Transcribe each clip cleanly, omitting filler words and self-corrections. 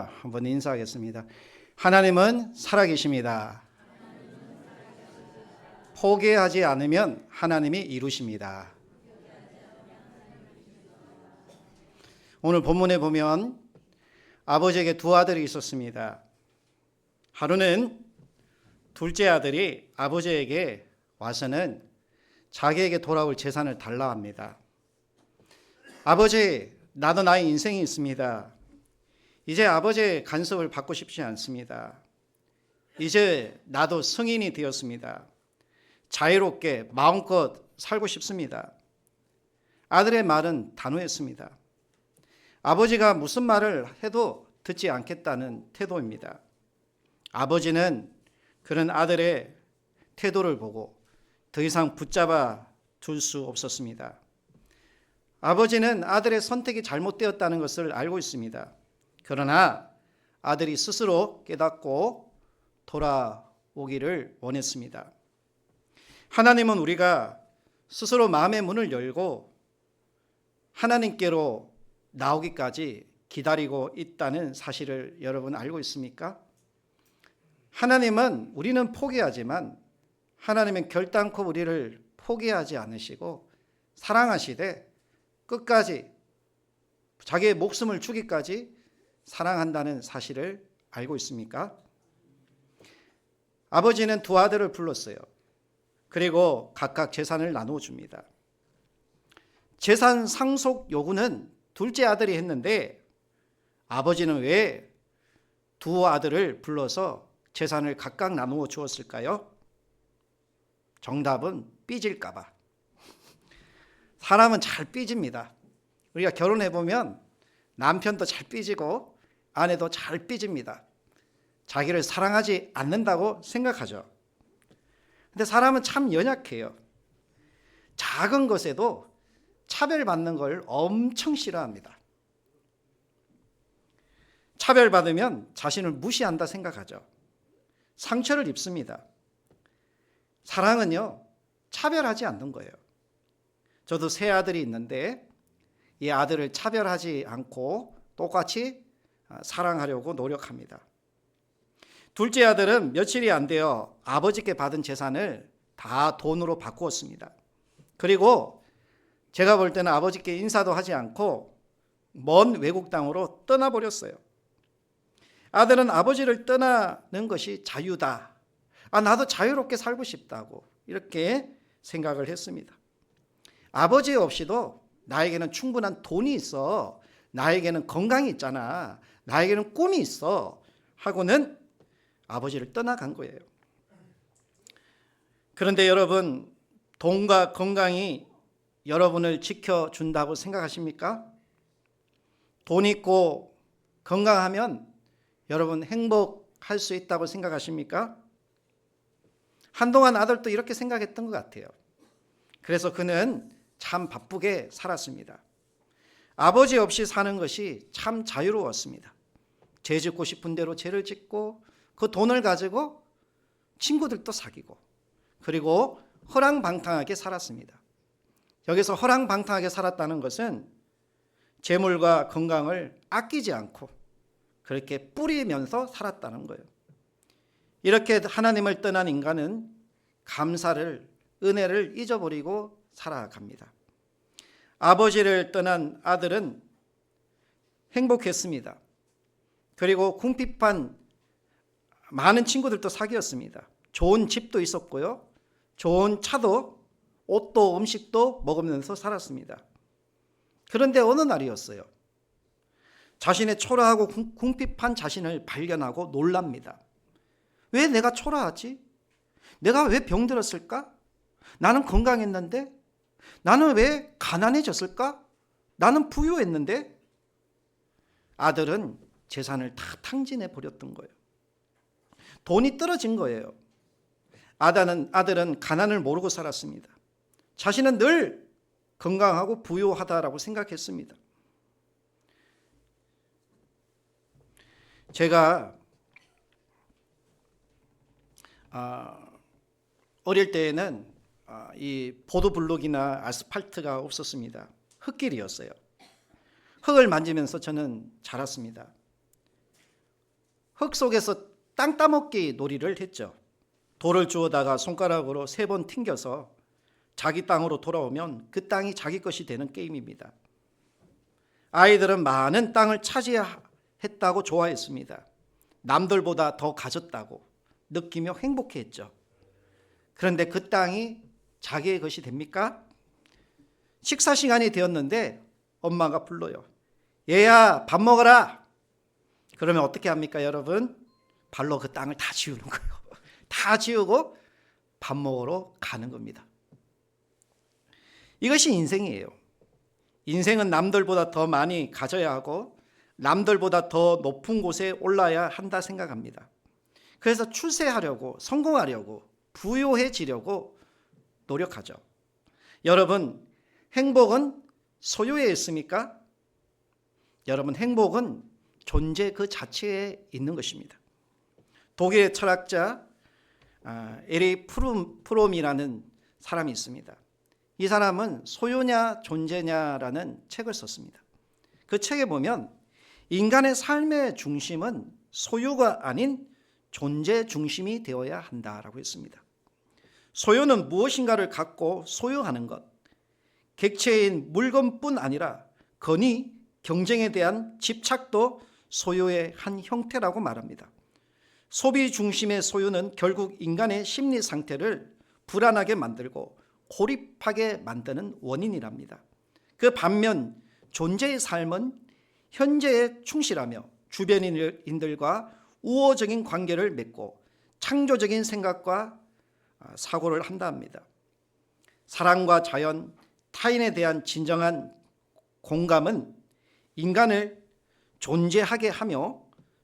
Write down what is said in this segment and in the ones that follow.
한번 인사하겠습니다. 하나님은 살아계십니다. 포기하지 않으면 하나님이 이루십니다. 오늘 본문에 보면 아버지에게 두 아들이 있었습니다. 하루는 둘째 아들이 아버지에게 와서는 자기에게 돌아올 재산을 달라 합니다. 아버지, 나도 나의 인생이 있습니다. 이제 아버지의 간섭을 받고 싶지 않습니다. 이제 나도 성인이 되었습니다. 자유롭게 마음껏 살고 싶습니다. 아들의 말은 단호했습니다. 아버지가 무슨 말을 해도 듣지 않겠다는 태도입니다. 아버지는 그런 아들의 태도를 보고 더 이상 붙잡아 둘 수 없었습니다. 아버지는 아들의 선택이 잘못되었다는 것을 알고 있습니다. 그러나 아들이 스스로 깨닫고 돌아오기를 원했습니다. 하나님은 우리가 스스로 마음의 문을 열고 하나님께로 나오기까지 기다리고 있다는 사실을 여러분 알고 있습니까? 하나님은 우리는 포기하지만 하나님은 결단코 우리를 포기하지 않으시고 사랑하시되 끝까지 자기의 목숨을 주기까지 사랑한다는 사실을 알고 있습니까? 아버지는 두 아들을 불렀어요. 그리고 각각 재산을 나누어 줍니다. 재산 상속 요구는 둘째 아들이 했는데 아버지는 왜 두 아들을 불러서 재산을 각각 나누어 주었을까요? 정답은 삐질까 봐. 사람은 잘 삐집니다. 우리가 결혼해 보면 남편도 잘 삐지고 아내도 잘 삐집니다. 자기를 사랑하지 않는다고 생각하죠. 근데 사람은 참 연약해요. 작은 것에도 차별받는 걸 엄청 싫어합니다. 차별받으면 자신을 무시한다 생각하죠. 상처를 입습니다. 사랑은요, 차별하지 않는 거예요. 저도 세 아들이 있는데 이 아들을 차별하지 않고 똑같이 사랑하려고 노력합니다. 둘째 아들은 며칠이 안 되어 아버지께 받은 재산을 다 돈으로 바꾸었습니다. 그리고 제가 볼 때는 아버지께 인사도 하지 않고 먼 외국 땅으로 떠나버렸어요. 아들은 아버지를 떠나는 것이 자유다. 나도 자유롭게 살고 싶다고 이렇게 생각을 했습니다. 아버지 없이도 나에게는 충분한 돈이 있어. 나에게는 건강이 있잖아. 나에게는 꿈이 있어. 하고는 아버지를 떠나간 거예요. 그런데 여러분, 돈과 건강이 여러분을 지켜준다고 생각하십니까? 돈 있고 건강하면 여러분 행복할 수 있다고 생각하십니까? 한동안 아들도 이렇게 생각했던 것 같아요. 그래서 그는 참 바쁘게 살았습니다. 아버지 없이 사는 것이 참 자유로웠습니다. 죄 짓고 싶은 대로 죄를 짓고 그 돈을 가지고 친구들도 사귀고 그리고 허랑방탕하게 살았습니다. 여기서 허랑방탕하게 살았다는 것은 재물과 건강을 아끼지 않고 그렇게 뿌리면서 살았다는 거예요. 이렇게 하나님을 떠난 인간은 감사를, 은혜를 잊어버리고 살아갑니다. 아버지를 떠난 아들은 행복했습니다. 그리고 궁핍한 많은 친구들도 사귀었습니다. 좋은 집도 있었고요. 좋은 차도, 옷도, 음식도 먹으면서 살았습니다. 그런데 어느 날이었어요. 자신의 초라하고 궁핍한 자신을 발견하고 놀랍니다. 왜 내가 초라하지? 내가 왜 병들었을까? 나는 건강했는데? 나는 왜 가난해졌을까? 나는 부유했는데? 아들은 재산을 다 탕진해 버렸던 거예요. 돈이 떨어진 거예요. 아들은 가난을 모르고 살았습니다. 자신은 늘 건강하고 부유하다라고 생각했습니다. 제가 어릴 때에는 이 보도블록이나 아스팔트가 없었습니다. 흙길이었어요. 흙을 만지면서 저는 자랐습니다. 흙 속에서 땅 따먹기 놀이를 했죠. 돌을 주워다가 손가락으로 3번 튕겨서 자기 땅으로 돌아오면 그 땅이 자기 것이 되는 게임입니다. 아이들은 많은 땅을 차지했다고 좋아했습니다. 남들보다 더 가졌다고 느끼며 행복해했죠. 그런데 그 땅이 자기의 것이 됩니까? 식사 시간이 되었는데 엄마가 불러요. 얘야, 밥 먹어라. 그러면 어떻게 합니까, 여러분? 발로 그 땅을 다 지우는 거예요. 다 지우고 밥 먹으러 가는 겁니다. 이것이 인생이에요. 인생은 남들보다 더 많이 가져야 하고 남들보다 더 높은 곳에 올라야 한다 생각합니다. 그래서 출세하려고, 성공하려고, 부유해지려고 노력하죠. 여러분, 행복은 소유에 있습니까? 여러분, 행복은 존재 그 자체에 있는 것입니다. 독일의 철학자 에리 프롬이라는 사람이 있습니다. 이 사람은 소유냐 존재냐라는 책을 썼습니다. 그 책에 보면 인간의 삶의 중심은 소유가 아닌 존재 중심이 되어야 한다라고 했습니다. 소유는 무엇인가를 갖고 소유하는 것, 객체인 물건뿐 아니라 건의, 경쟁에 대한 집착도 소유의 한 형태라고 말합니다. 소비 중심의 소유는 결국 인간의 심리 상태를 불안하게 만들고 고립하게 만드는 원인이랍니다. 그 반면 존재의 삶은 현재에 충실하며 주변인들과 우호적인 관계를 맺고 창조적인 생각과 사고를 한다 합니다. 사랑과 자연, 타인에 대한 진정한 공감은 인간을 존재하게 하며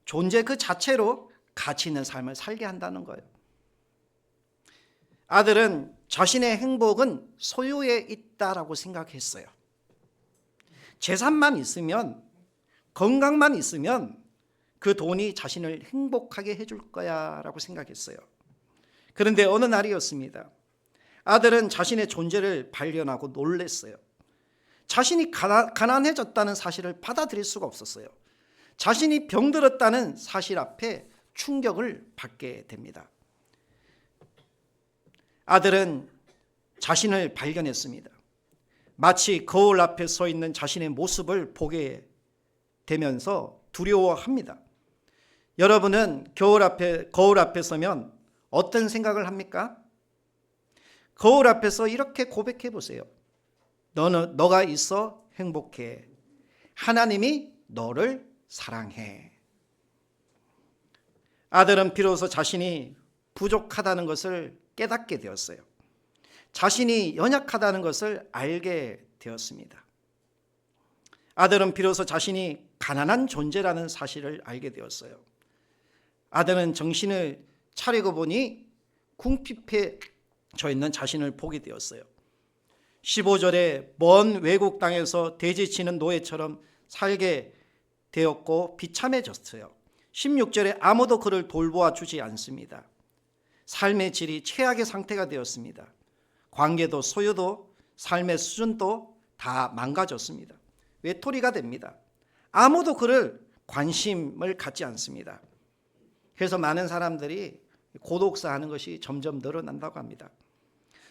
존재 그 자체로 가치 있는 삶을 살게 한다는 거예요. 아들은 자신의 행복은 소유에 있다라고 생각했어요. 재산만 있으면, 건강만 있으면 그 돈이 자신을 행복하게 해줄 거야 라고 생각했어요. 그런데 어느 날이었습니다. 아들은 자신의 존재를 발견하고 놀랐어요. 자신이 가난해졌다는 사실을 받아들일 수가 없었어요. 자신이 병들었다는 사실 앞에 충격을 받게 됩니다. 아들은 자신을 발견했습니다. 마치 거울 앞에 서 있는 자신의 모습을 보게 되면서 두려워합니다. 여러분은 거울 앞에 서면 어떤 생각을 합니까? 거울 앞에서 이렇게 고백해 보세요. 너가 있어 행복해. 하나님이 너를 사랑해. 아들은 비로소 자신이 부족하다는 것을 깨닫게 되었어요. 자신이 연약하다는 것을 알게 되었습니다. 아들은 비로소 자신이 가난한 존재라는 사실을 알게 되었어요. 아들은 정신을 차리고 보니 궁핍해져 있는 자신을 보게 되었어요. 15절에 먼 외국 땅에서 돼지치는 노예처럼 살게 되었고 비참해졌어요. 16절에 아무도 그를 돌보아 주지 않습니다. 삶의 질이 최악의 상태가 되었습니다. 관계도 소유도 삶의 수준도 다 망가졌습니다. 외톨이가 됩니다. 아무도 그를 관심을 갖지 않습니다. 그래서 많은 사람들이 고독사하는 것이 점점 늘어난다고 합니다.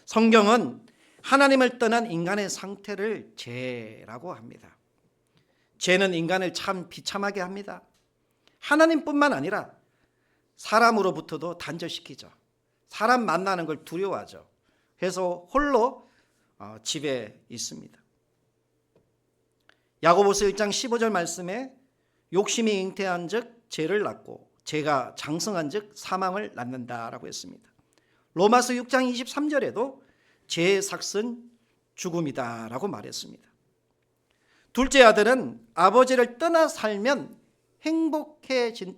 성경은 하나님을 떠난 인간의 상태를 죄라고 합니다. 죄는 인간을 참 비참하게 합니다. 하나님뿐만 아니라 사람으로부터도 단절시키죠. 사람 만나는 걸 두려워하죠. 그래서 홀로 집에 있습니다. 야고보서 1장 15절 말씀에 욕심이 잉태한 즉 죄를 낳고 죄가 장성한 즉 사망을 낳는다라고 했습니다. 로마서 6장 23절에도 죄의 삭은 죽음이다라고 말했습니다. 둘째 아들은 아버지를 떠나 살면 행복해질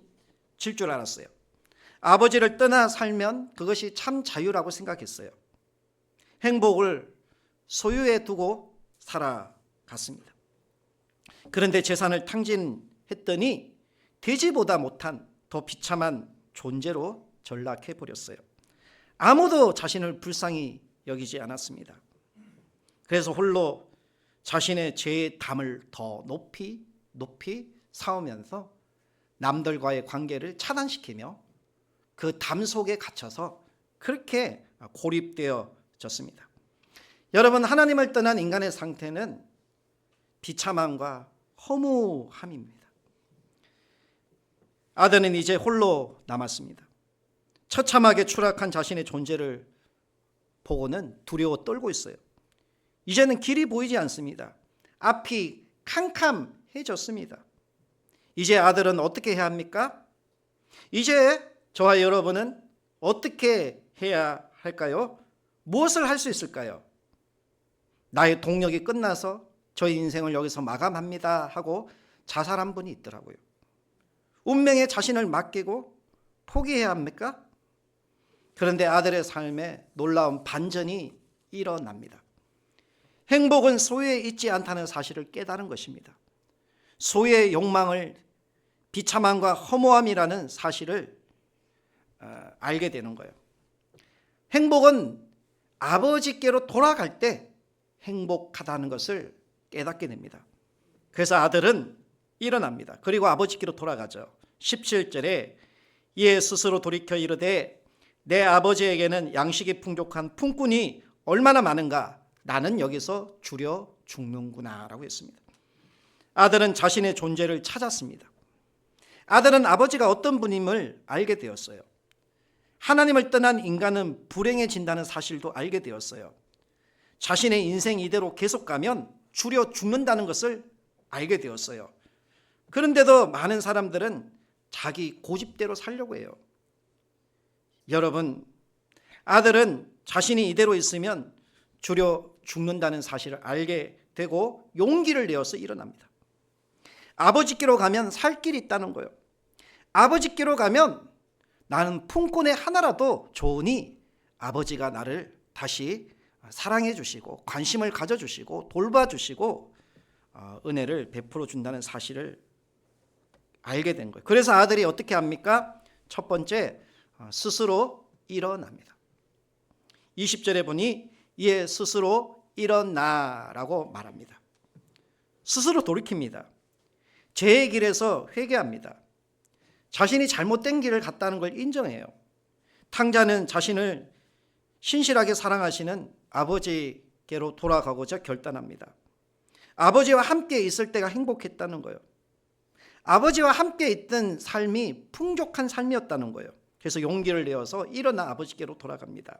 줄 알았어요. 아버지를 떠나 살면 그것이 참 자유라고 생각했어요. 행복을 소유에 두고 살아갔습니다. 그런데 재산을 탕진했더니 돼지보다 못한 더 비참한 존재로 전락해 버렸어요. 아무도 자신을 불쌍히 여기지 않았습니다. 그래서 홀로 자신의 죄의 담을 더 높이 쌓으면서 남들과의 관계를 차단시키며 그 담 속에 갇혀서 그렇게 고립되어졌습니다. 여러분, 하나님을 떠난 인간의 상태는 비참함과 허무함입니다. 아들은 이제 홀로 남았습니다. 처참하게 추락한 자신의 존재를 보고는 두려워 떨고 있어요. 이제는 길이 보이지 않습니다. 앞이 캄캄해졌습니다. 이제 아들은 어떻게 해야 합니까? 이제 저와 여러분은 어떻게 해야 할까요? 무엇을 할 수 있을까요? 나의 동력이 끝나서 저희 인생을 여기서 마감합니다 하고 자살한 분이 있더라고요. 운명에 자신을 맡기고 포기해야 합니까? 그런데 아들의 삶에 놀라운 반전이 일어납니다. 행복은 소유에 있지 않다는 사실을 깨달은 것입니다. 소유의 욕망을 비참함과 허무함이라는 사실을 알게 되는 거예요. 행복은 아버지께로 돌아갈 때 행복하다는 것을 깨닫게 됩니다. 그래서 아들은 일어납니다. 그리고 아버지께로 돌아가죠. 17절에 이에 스스로 돌이켜 이르되 내 아버지에게는 양식이 풍족한 품꾼이 얼마나 많은가, 나는 여기서 주려 죽는구나 라고 했습니다. 아들은 자신의 존재를 찾았습니다. 아들은 아버지가 어떤 분임을 알게 되었어요. 하나님을 떠난 인간은 불행해진다는 사실도 알게 되었어요. 자신의 인생 이대로 계속 가면 주려 죽는다는 것을 알게 되었어요. 그런데도 많은 사람들은 자기 고집대로 살려고 해요. 여러분, 아들은 자신이 이대로 있으면 주려 죽는다는 사실을 알게 되고 용기를 내어서 일어납니다. 아버지께로 가면 살 길이 있다는 거예요. 아버지께로 가면 나는 품꾼의 하나라도 좋으니 아버지가 나를 다시 사랑해 주시고 관심을 가져주시고 돌봐주시고 은혜를 베풀어 준다는 사실을 알게 된 거예요. 그래서 아들이 어떻게 합니까? 첫 번째, 스스로 일어납니다. 20절에 보니 이에 스스로 일어나라고 말합니다. 스스로 돌이킵니다. 죄의 길에서 회개합니다. 자신이 잘못된 길을 갔다는 걸 인정해요. 탕자는 자신을 신실하게 사랑하시는 아버지께로 돌아가고자 결단합니다. 아버지와 함께 있을 때가 행복했다는 거예요. 아버지와 함께 있던 삶이 풍족한 삶이었다는 거예요. 그래서 용기를 내어서 일어나 아버지께로 돌아갑니다.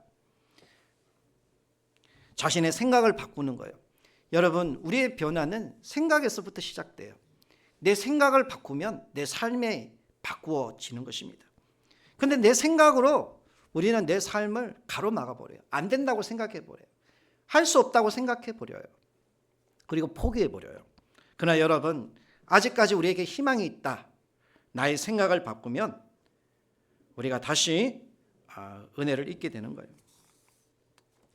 자신의 생각을 바꾸는 거예요. 여러분, 우리의 변화는 생각에서부터 시작돼요. 내 생각을 바꾸면 내 삶이 바꾸어지는 것입니다. 그런데 내 생각으로 우리는 내 삶을 가로막아버려요. 안 된다고 생각해버려요. 할 수 없다고 생각해버려요. 그리고 포기해버려요. 그러나 여러분, 아직까지 우리에게 희망이 있다. 나의 생각을 바꾸면 우리가 다시 은혜를 잊게 되는 거예요.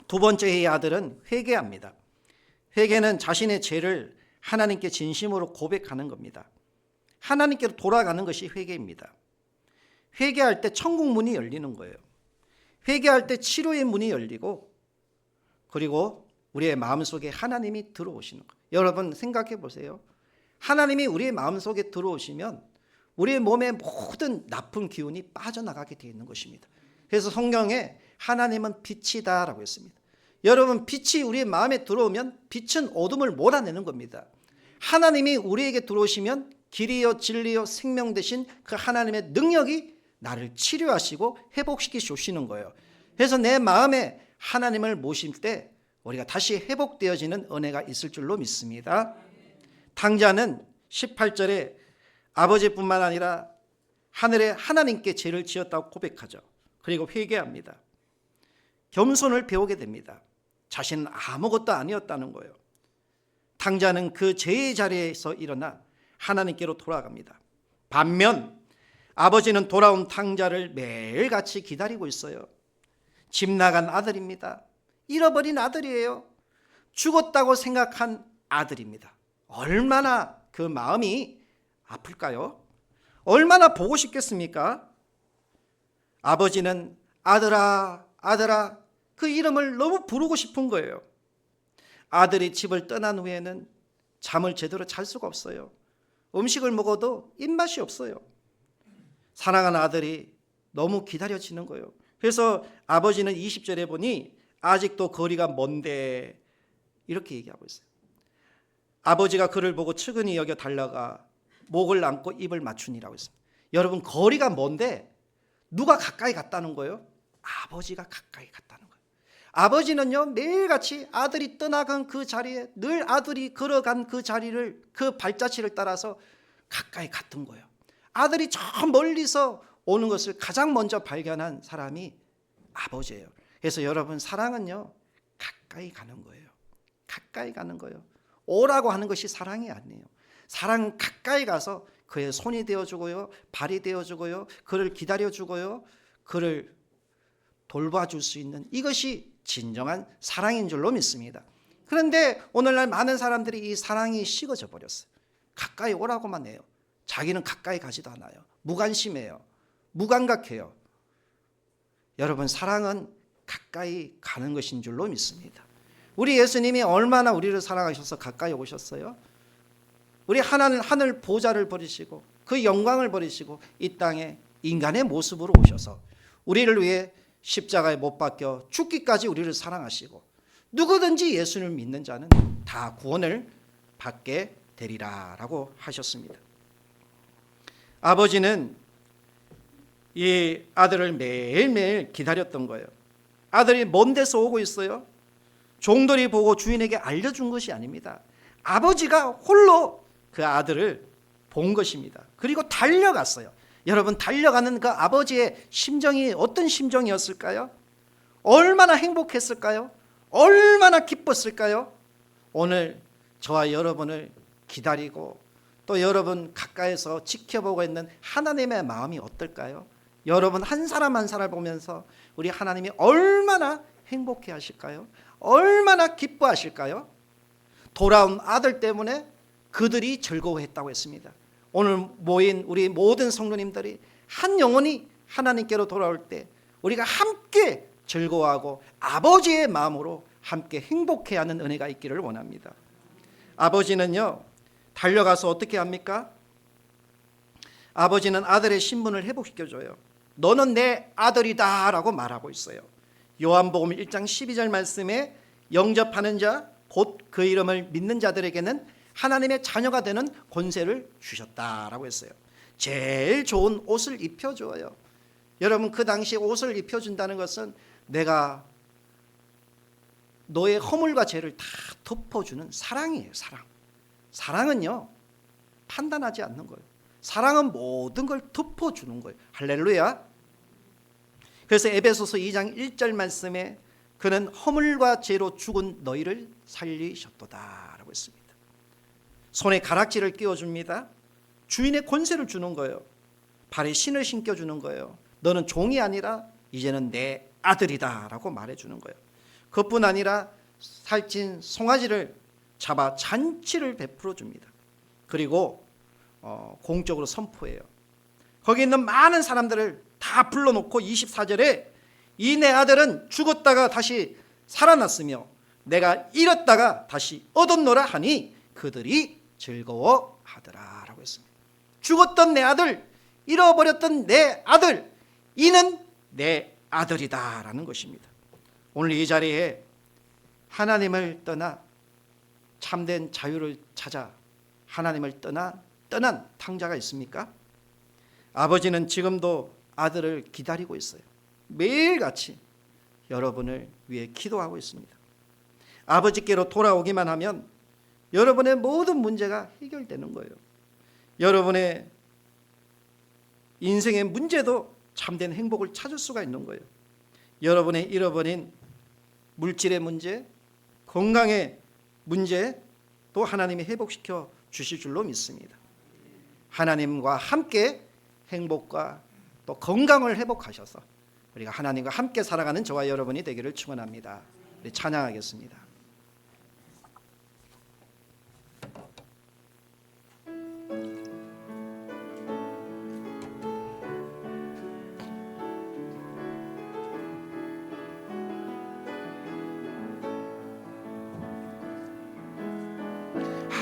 두 번째, 이 아들은 회개합니다. 회개는 자신의 죄를 하나님께 진심으로 고백하는 겁니다. 하나님께로 돌아가는 것이 회개입니다. 회개할 때 천국 문이 열리는 거예요. 회개할 때 치료의 문이 열리고 그리고 우리의 마음속에 하나님이 들어오시는 거예요. 여러분 생각해 보세요. 하나님이 우리의 마음속에 들어오시면 우리의 몸의 모든 나쁜 기운이 빠져나가게 되어 있는 것입니다. 그래서 성경에 하나님은 빛이다 라고 했습니다. 여러분, 빛이 우리의 마음에 들어오면 빛은 어둠을 몰아내는 겁니다. 하나님이 우리에게 들어오시면 길이요 진리요 생명 되신 그 하나님의 능력이 나를 치료하시고 회복시켜 주시는 거예요. 그래서 내 마음에 하나님을 모실 때 우리가 다시 회복되어지는 은혜가 있을 줄로 믿습니다. 탕자는 18절에 아버지뿐만 아니라 하늘에 하나님께 죄를 지었다고 고백하죠. 그리고 회개합니다. 겸손을 배우게 됩니다. 자신은 아무것도 아니었다는 거예요. 탕자는 그 죄의 자리에서 일어나 하나님께로 돌아갑니다. 반면 아버지는 돌아온 탕자를 매일같이 기다리고 있어요. 집 나간 아들입니다. 잃어버린 아들이에요. 죽었다고 생각한 아들입니다. 얼마나 그 마음이 아플까요? 얼마나 보고 싶겠습니까? 아버지는 아들아, 아들아 그 이름을 너무 부르고 싶은 거예요. 아들이 집을 떠난 후에는 잠을 제대로 잘 수가 없어요. 음식을 먹어도 입맛이 없어요. 사랑하는 아들이 너무 기다려지는 거예요. 그래서 아버지는 20절에 보니 아직도 거리가 먼데 이렇게 얘기하고 있어요. 아버지가 그를 보고 측은히 여겨 달려가 목을 안고 입을 맞추니라고 했습니다. 여러분, 거리가 먼데 누가 가까이 갔다는 거예요? 아버지가 가까이 갔다는 거예요. 아버지는요, 매일같이 아들이 떠나간 그 자리에 늘 아들이 걸어간 그 자리를, 그 발자취를 따라서 가까이 갔던 거예요. 아들이 저 멀리서 오는 것을 가장 먼저 발견한 사람이 아버지예요. 그래서 여러분, 사랑은요, 가까이 가는 거예요. 가까이 가는 거예요. 오라고 하는 것이 사랑이 아니에요. 사랑은 가까이 가서 그의 손이 되어주고요, 발이 되어주고요, 그를 기다려주고요, 그를 돌봐줄 수 있는, 이것이 진정한 사랑인 줄로 믿습니다. 그런데 오늘날 많은 사람들이 이 사랑이 식어져 버렸어요. 가까이 오라고만 해요. 자기는 가까이 가지도 않아요. 무관심해요. 무감각해요. 여러분, 사랑은 가까이 가는 것인 줄로 믿습니다. 우리 예수님이 얼마나 우리를 사랑하셔서 가까이 오셨어요? 우리 하늘 보좌를 버리시고 그 영광을 버리시고 이 땅에 인간의 모습으로 오셔서 우리를 위해 십자가에 못 박혀 죽기까지 우리를 사랑하시고, 누구든지 예수를 믿는 자는 다 구원을 받게 되리라 라고 하셨습니다. 아버지는 이 아들을 매일매일 기다렸던 거예요. 아들이 먼 데서 오고 있어요. 종들이 보고 주인에게 알려준 것이 아닙니다. 아버지가 홀로 그 아들을 본 것입니다. 그리고 달려갔어요. 여러분, 달려가는 그 아버지의 심정이 어떤 심정이었을까요? 얼마나 행복했을까요? 얼마나 기뻤을까요? 오늘 저와 여러분을 기다리고 또 여러분 가까이서 지켜보고 있는 하나님의 마음이 어떨까요? 여러분 한 사람 한 사람 보면서 우리 하나님이 얼마나 행복해 하실까요? 얼마나 기뻐하실까요? 돌아온 아들 때문에 그들이 즐거워했다고 했습니다. 오늘 모인 우리 모든 성도님들이 한 영혼이 하나님께로 돌아올 때 우리가 함께 즐거워하고 아버지의 마음으로 함께 행복해하는 은혜가 있기를 원합니다. 아버지는요, 달려가서 어떻게 합니까? 아버지는 아들의 신분을 회복시켜줘요. 너는 내 아들이다 라고 말하고 있어요. 요한복음 1장 12절 말씀에 영접하는 자, 곧 그 이름을 믿는 자들에게는 하나님의 자녀가 되는 권세를 주셨다라고 했어요. 제일 좋은 옷을 입혀줘요. 여러분, 그 당시 옷을 입혀준다는 것은 내가 너의 허물과 죄를 다 덮어주는 사랑이에요. 사랑은요, 판단하지 않는 거예요. 사랑은 모든 걸 덮어주는 거예요. 할렐루야. 그래서 에베소서 2장 1절 말씀에 그는 허물과 죄로 죽은 너희를 살리셨도다 라고 했습니다. 손에 가락지를 끼워줍니다. 주인의 권세를 주는 거예요. 발에 신을 신겨주는 거예요. 너는 종이 아니라 이제는 내 아들이다 라고 말해주는 거예요. 그뿐 아니라 살찐 송아지를 잡아 잔치를 베풀어 줍니다. 그리고 공적으로 선포해요. 거기 있는 많은 사람들을 다 불러놓고 24절에 이 내 아들은 죽었다가 다시 살아났으며 내가 잃었다가 다시 얻었노라 하니 그들이 즐거워하더라 라고 했습니다. 죽었던 내 아들, 잃어버렸던 내 아들, 이는 내 아들이다 라는 것입니다. 오늘 이 자리에 하나님을 떠나 참된 자유를 찾아 하나님을 떠난 탕자가 있습니까? 아버지는 지금도 아들을 기다리고 있어요. 매일같이 여러분을 위해 기도하고 있습니다. 아버지께로 돌아오기만 하면 여러분의 모든 문제가 해결되는 거예요. 여러분의 인생의 문제도 참된 행복을 찾을 수가 있는 거예요. 여러분의 잃어버린 물질의 문제, 건강의 문제 또 하나님이 회복시켜 주실 줄로 믿습니다. 하나님과 함께 행복과 또 건강을 회복하셔서 우리가 하나님과 함께 살아가는 저와 여러분이 되기를 축원합니다. 우리 찬양하겠습니다.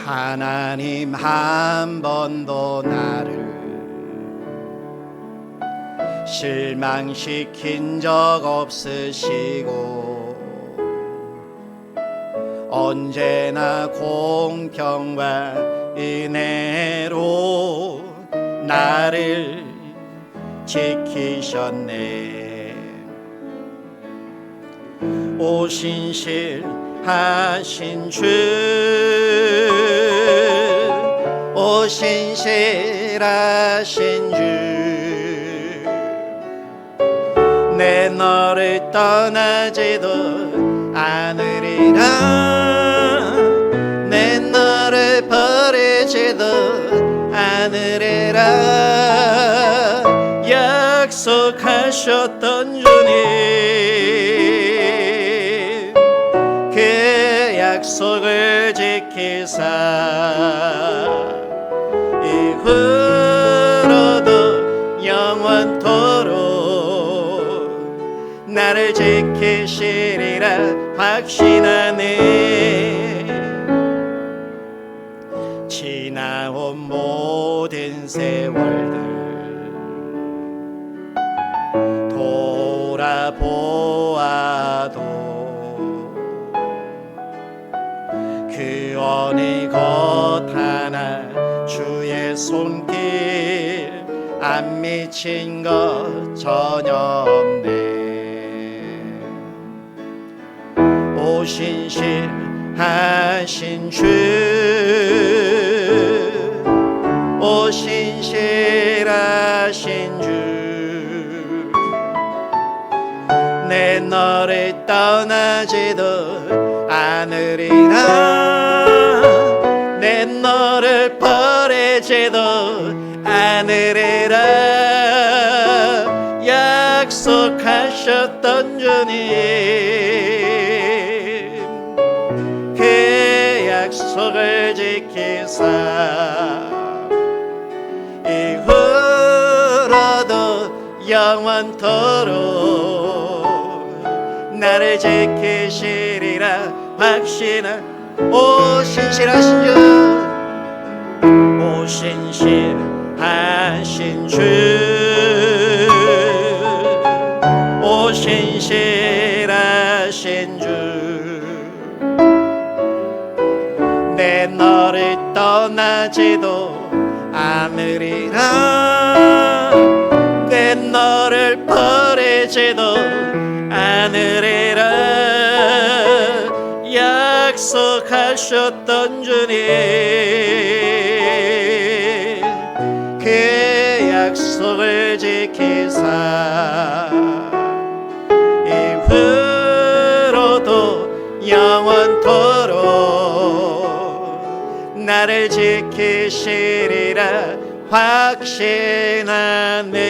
하나님 한 번도 나를 실망시킨 적 없으시고 언제나 공평과 은혜로 나를 지키셨네. 오신실하신 주, 오신실하신 주, 내 너를 떠나지도 않으리라, 내 너를 버리지도 않으리라 약속하셨던 주님, 그 약속을 지키사 이후로도 영원토록 나를 지키시리라 확신하네. 지나온 모든 세월들 돌아보아도 그 어느 것 하나 주의 손길 안 미친 것 전혀 없네. 오신실하신 주, 오신실하신 주, 내 너를 떠나지도 않으리라, 내 너를 버리지도 않으리라 약속하셨던 주님, 그 약속을 지키사 이후로도 영원토록 나를 지키시리라 확신한 오신실하신 주, 오신실하신 주, 오신실하신 주, 내 너를 떠나지도 않으리라, 내 너를 버리지도 않으리라 약속하셨던 주님, 그 약속을 지키사 이후로도 영원토록 나를 지키시리라 확신하네.